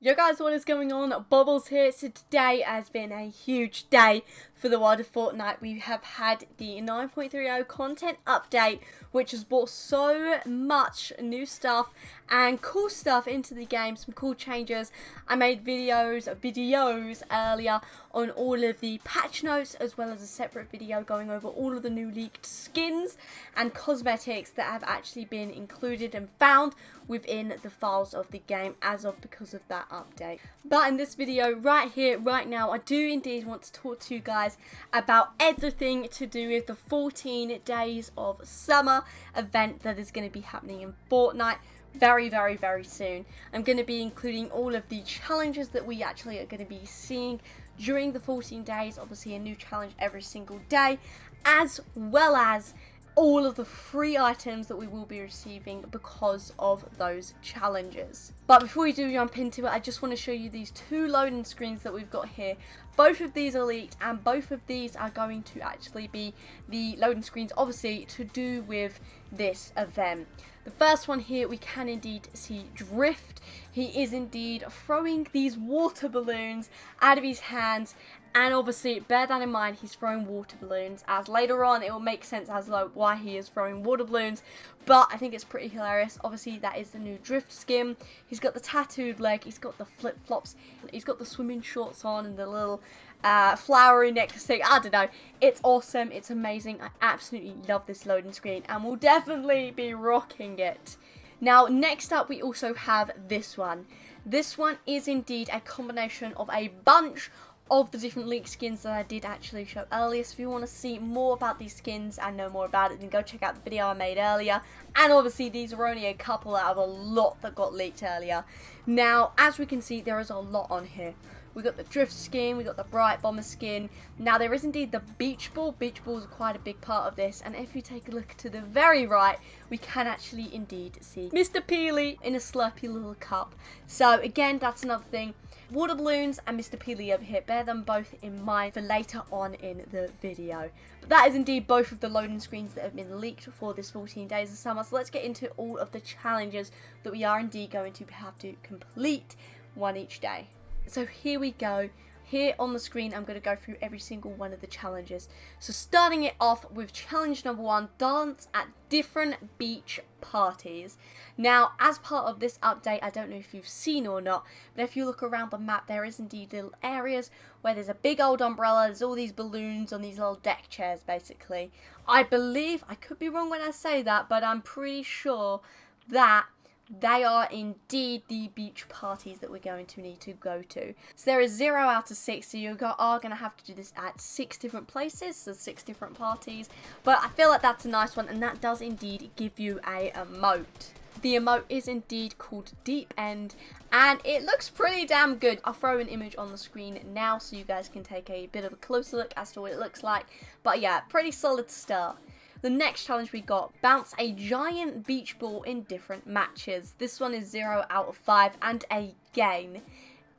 Yo guys, what is going on? Bobblez here. So today has been a huge day for the world of Fortnite. We have had the 9.30 content update, which has brought so much new stuff and cool stuff into the game, some cool changes. I made videos earlier on all of the patch notes, as well as a separate video going over all of the new leaked skins and cosmetics that have actually been included and found within the files of the game because of that update. But in this video right here, right now, I do indeed want to talk to you guys about everything to do with the 14 days of summer event that is going to be happening in Fortnite very soon. I'm going to be including all of the challenges that we actually are going to be seeing during the 14 days, obviously a new challenge every single day, as well as all of the free items that we will be receiving because of those challenges. But before we do jump into it, I just want to show you these two loading screens that we've got here. Both of these are leaked, and both of these are going to actually be the loading screens, obviously, to do with this event. The first one here, we can indeed see Drift. He is indeed throwing these water balloons out of his hands, and obviously, bear that in mind, he's throwing water balloons, as later on it will make sense as to why he is throwing water balloons, but I think it's pretty hilarious. Obviously, that is the new Drift skin. He's got the tattooed leg, he's got the flip-flops, he's got the swimming shorts on, and the little flowery necklace thing. I don't know. It's awesome. It's amazing. I absolutely love this loading screen, and we'll definitely be rocking it. Now, next up, we also have this one. This one is indeed a combination of a bunch of the different leaked skins that I did actually show earlier. So if you want to see more about these skins and know more about it, then go check out the video I made earlier. And obviously these are only a couple out of a lot that got leaked earlier. Now, as we can see, there is a lot on here. We got the Drift skin, we got the Bright Bomber skin. Now there is indeed the Beach Ball. Beach Ball is quite a big part of this, and if you take a look to the very right, we can actually indeed see Mr. Peely in a Slurpee little cup. So again, that's another thing. Water balloons and Mr. Peely over here, bear them both in mind for later on in the video. But that is indeed both of the loading screens that have been leaked for this 14 days of summer. So let's get into all of the challenges that we are indeed going to have to complete, one each day. So here we go. Here on the screen, I'm going to go through every single one of the challenges. So starting it off with challenge number 1, dance at different beach parties. Now, as part of this update, I don't know if you've seen or not, but if you look around the map, there is indeed little areas where there's a big old umbrella, there's all these balloons on these little deck chairs, basically. I believe, I could be wrong when I say that, but I'm pretty sure that they are indeed the beach parties that we're going to need to go to. So there is 0 out of 6, so you are going to have to do this at 6 different places, so 6 different parties. But I feel like that's a nice one, and that does indeed give you a emote. The emote is indeed called Deep End, and it looks pretty damn good. I'll throw an image on the screen now so you guys can take a bit of a closer look as to what it looks like. But yeah, pretty solid start. The next challenge we got, bounce a giant beach ball in different matches. This one is 0 out of 5, and again,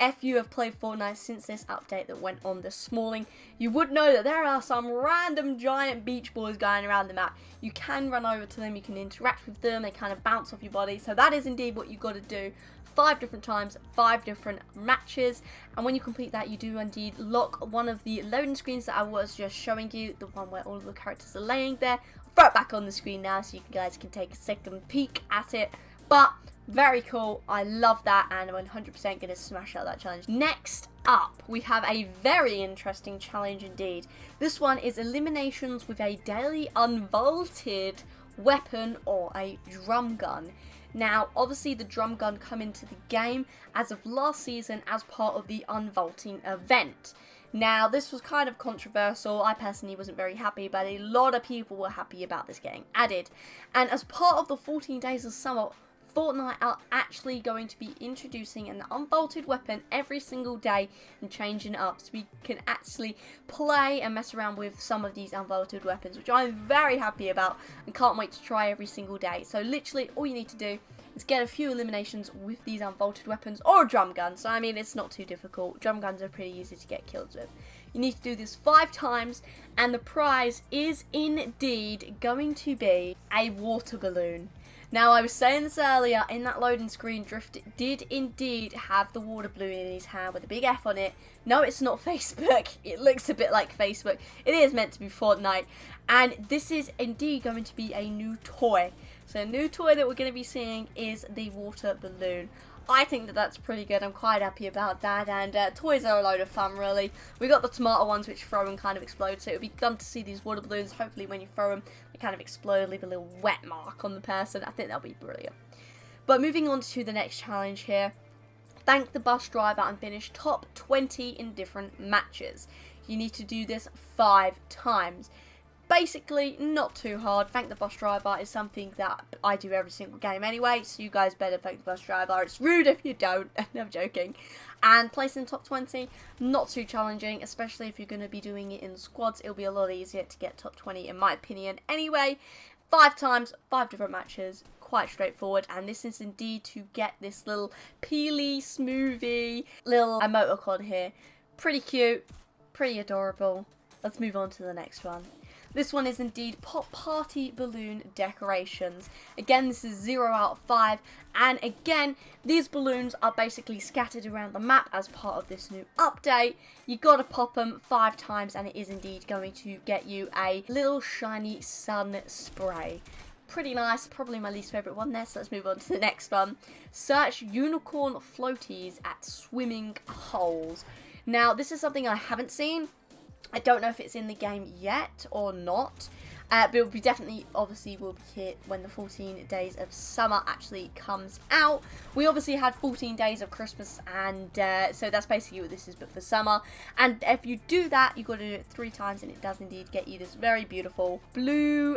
if you have played Fortnite since this update that went on this morning, you would know that there are some random giant beach balls going around the map. You can run over to them, you can interact with them, they kind of bounce off your body, so that is indeed what you got to do. 5 different times, 5 different matches, and when you complete that, you do indeed lock one of the loading screens that I was just showing you, the one where all of the characters are laying there. I'll throw it back on the screen now so you guys can take a second peek at it, but very cool. I love that, and I'm 100% going to smash out that challenge. Next up, we have a very interesting challenge indeed. This one is eliminations with a daily unvaulted weapon or a drum gun. Now, obviously the drum gun come into the game as of last season as part of the unvaulting event. Now, this was kind of controversial. I personally wasn't very happy, but a lot of people were happy about this getting added. And as part of the 14 days of summer, Fortnite are actually going to be introducing an unvaulted weapon every single day and changing it up, so we can actually play and mess around with some of these unvaulted weapons, which I'm very happy about and can't wait to try every single day. So literally all you need to do is get a few eliminations with these unvaulted weapons or a drum gun. So I mean, it's not too difficult. Drum guns are pretty easy to get kills with. You need to do this 5 times, and the prize is indeed going to be a water balloon. Now, I was saying this earlier, in that loading screen, Drift did indeed have the water balloon in his hand with a big F on it. No, it's not Facebook. It looks a bit like Facebook. It is meant to be Fortnite. And this is indeed going to be a new toy. So a new toy that we're going to be seeing is the water balloon. I think that that's pretty good. I'm quite happy about that, and toys are a load of fun, really. We got the tomato ones which throw and kind of explode, so it would be fun to see these water balloons. Hopefully when you throw them, they kind of explode, leave a little wet mark on the person. I think that'll be brilliant. But moving on to the next challenge here. Thank the bus driver and finish top 20 in different matches. You need to do this 5 times. Basically, not too hard. Thank the bus driver is something that I do every single game anyway, so you guys better thank the bus driver. It's rude if you don't. I'm joking. And placing in top 20, not too challenging, especially if you're going to be doing it in squads. It'll be a lot easier to get top 20 in my opinion. Anyway, 5 times, 5 different matches. Quite straightforward, and this is indeed to get this little peely, smoothie little emoticon here. Pretty cute, pretty adorable. Let's move on to the next one. This one is indeed Pop Party Balloon Decorations. Again, this is 0 out of 5. And again, these balloons are basically scattered around the map as part of this new update. You gotta pop them 5 times, and it is indeed going to get you a little shiny sun spray. Pretty nice, probably my least favourite one there, so let's move on to the next one. Search unicorn floaties at swimming holes. Now, this is something I haven't seen. I don't know if it's in the game yet or not, but it will be definitely, obviously, will be here when the 14 days of summer actually comes out. We obviously had 14 days of Christmas, and so that's basically what this is, but for summer. And if you do that, you've got to do it 3 times, and it does indeed get you this very beautiful blue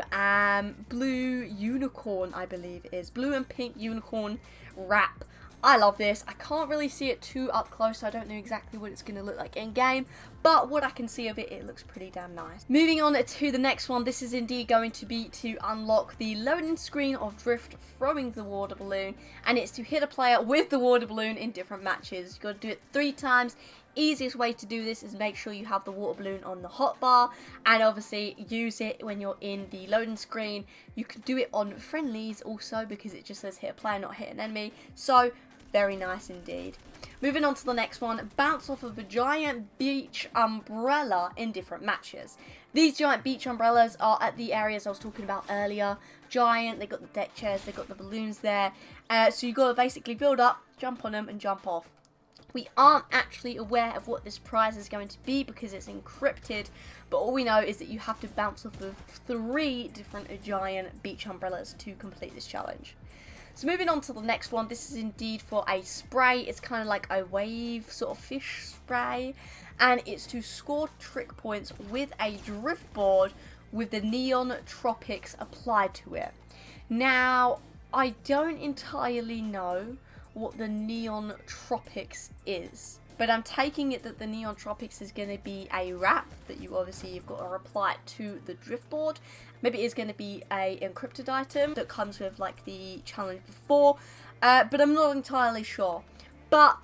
unicorn, I believe it is. Blue and pink unicorn wrap. I love this. I can't really see it too up close, so I don't know exactly what it's going to look like in game, but what I can see of it, it looks pretty damn nice. Moving on to the next one, this is indeed going to be to unlock the loading screen of Drift throwing the water balloon, and it's to hit a player with the water balloon in different matches. You've got to do it 3 times. Easiest way to do this is make sure you have the water balloon on the hotbar, and obviously use it when you're in the loading screen. You can do it on friendlies also, because it just says hit a player, not hit an enemy, so very nice indeed. Moving on to the next one, bounce off of a giant beach umbrella in different matches. These giant beach umbrellas are at the areas I was talking about earlier. Giant, they got the deck chairs, they got the balloons there, so you've got to basically build up, jump on them and jump off. We aren't actually aware of what this prize is going to be because it's encrypted, but all we know is that you have to bounce off of 3 different giant beach umbrellas to complete this challenge. So moving on to the next one, this is indeed for a spray. It's kind of like a wave sort of fish spray, and it's to score trick points with a drift board with the Neon Tropics applied to it. Now, I don't entirely know what the Neon Tropics is, but I'm taking it that the Neon Tropics is going to be a wrap that you've got to apply it to the drift board. Maybe it's going to be a encrypted item that comes with like the challenge before, but I'm not entirely sure. But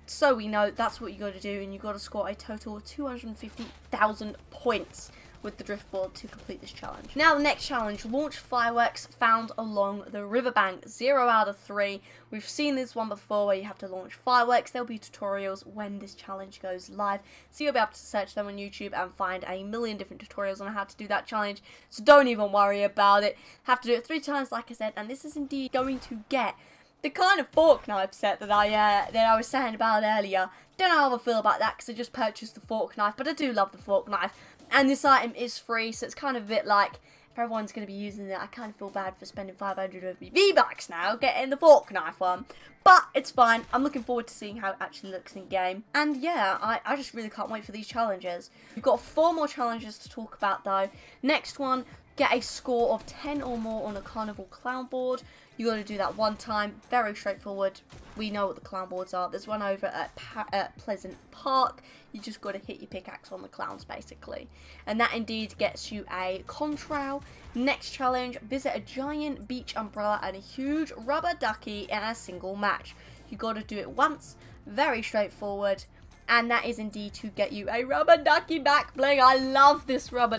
so we know that's what you got to do, and you got to score a total of 250,000 points with the drift board to complete this challenge. Now the next challenge, launch fireworks found along the riverbank, 0 out of 3. We've seen this one before where you have to launch fireworks. There'll be tutorials when this challenge goes live, so you'll be able to search them on YouTube and find a million different tutorials on how to do that challenge, so don't even worry about it. Have to do it 3 times like I said, and this is indeed going to get the kind of fork knife set that I was saying about earlier. Don't know how I feel about that because I just purchased the fork knife, but I do love the fork knife. And this item is free, so it's kind of a bit like, if everyone's going to be using it, I kind of feel bad for spending 500 of my V-Bucks now getting the fork knife one. But it's fine. I'm looking forward to seeing how it actually looks in game. And yeah, I just really can't wait for these challenges. We've got 4 more challenges to talk about though. Next one, get a score of 10 or more on a carnival clown board. You got to do that 1 time. Very straightforward. We know what the clown boards are. There's one over at Pleasant Park. You just got to hit your pickaxe on the clowns basically. And that indeed gets you a contrail. Next challenge, visit a giant beach umbrella and a huge rubber ducky in a single match. You got to do it once. Very straightforward. And that is indeed to get you a rubber ducky back bling. I love this rubber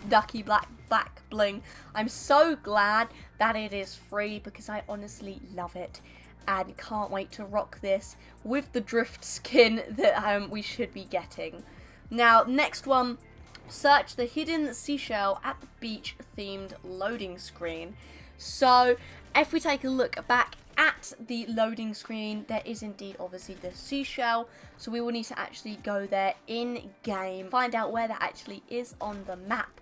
ducky back bling. I'm so glad that it is free because I honestly love it and can't wait to rock this with the drift skin that we should be getting. Now, next one, search the hidden seashell at the beach themed loading screen. So, if we take a look back at the loading screen, there is indeed obviously the seashell, so we will need to actually go there in game, find out where that actually is on the map,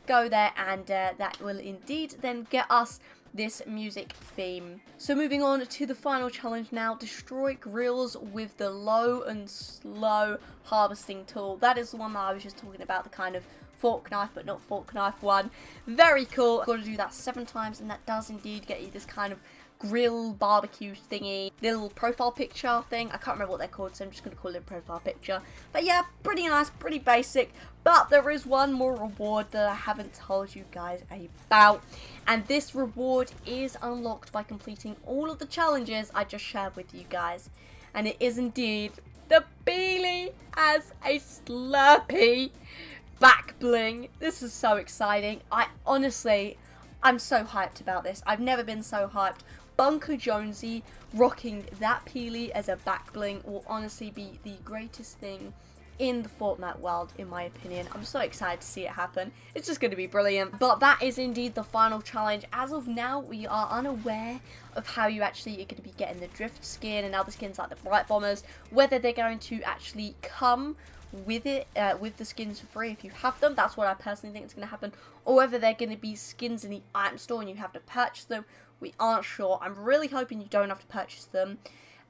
go there, and that will indeed then get us this music theme. So moving on to the final challenge now, destroy grills with the low and slow harvesting tool. That is the one that I was just talking about, the kind of fork knife but not fork knife one. Very cool. Got to do that 7 times and that does indeed get you this kind of grill barbecue thingy, little profile picture thing. I can't remember what they're called, so I'm just going to call it a profile picture. But yeah, pretty nice, pretty basic. But there is one more reward that I haven't told you guys about, and this reward is unlocked by completing all of the challenges I just shared with you guys, and it is indeed the Beely as a Slurpee back bling. This is so exciting. I'm so hyped about this. I've never been so hyped. Bunker Jonesy rocking that Peely as a back bling will honestly be the greatest thing in the Fortnite world, in my opinion. I'm so excited to see it happen. It's just going to be brilliant. But that is indeed the final challenge. As of now, we are unaware of how you actually are going to be getting the drift skin and other skins like the bright bombers, whether they're going to actually come with it, with the skins for free if you have them. That's what I personally think is going to happen. Or whether they're going to be skins in the item store and you have to purchase them. We aren't sure. I'm really hoping you don't have to purchase them,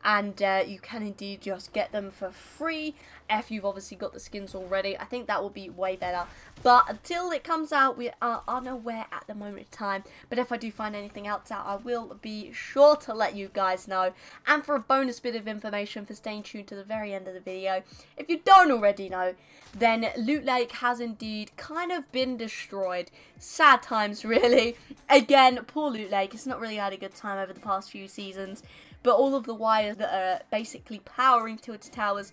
and you can indeed just get them for free if you've obviously got the skins already. I think that will be way better. But until it comes out, we are unaware at the moment in time. But if I do find anything else out, I will be sure to let you guys know. And for a bonus bit of information for staying tuned to the very end of the video, if you don't already know, then Loot Lake has indeed kind of been destroyed. Sad times, really. Again, poor Loot Lake. It's not really had a good time over the past few seasons. But all of the wires that are basically powering Tilted Towers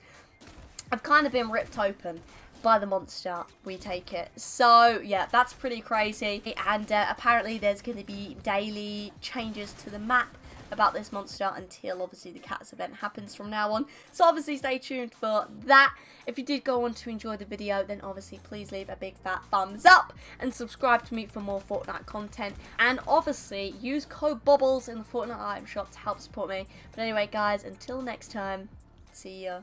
have kind of been ripped open by the monster, we take it. So yeah, that's pretty crazy. And apparently there's going to be daily changes to the map about this monster until obviously the cats event happens from now on. So obviously stay tuned for that. If you did go on to enjoy the video, then obviously please leave a big fat thumbs up and subscribe to me for more Fortnite content. And obviously use code Bobblez in the Fortnite item shop to help support me. But anyway guys, until next time, see ya.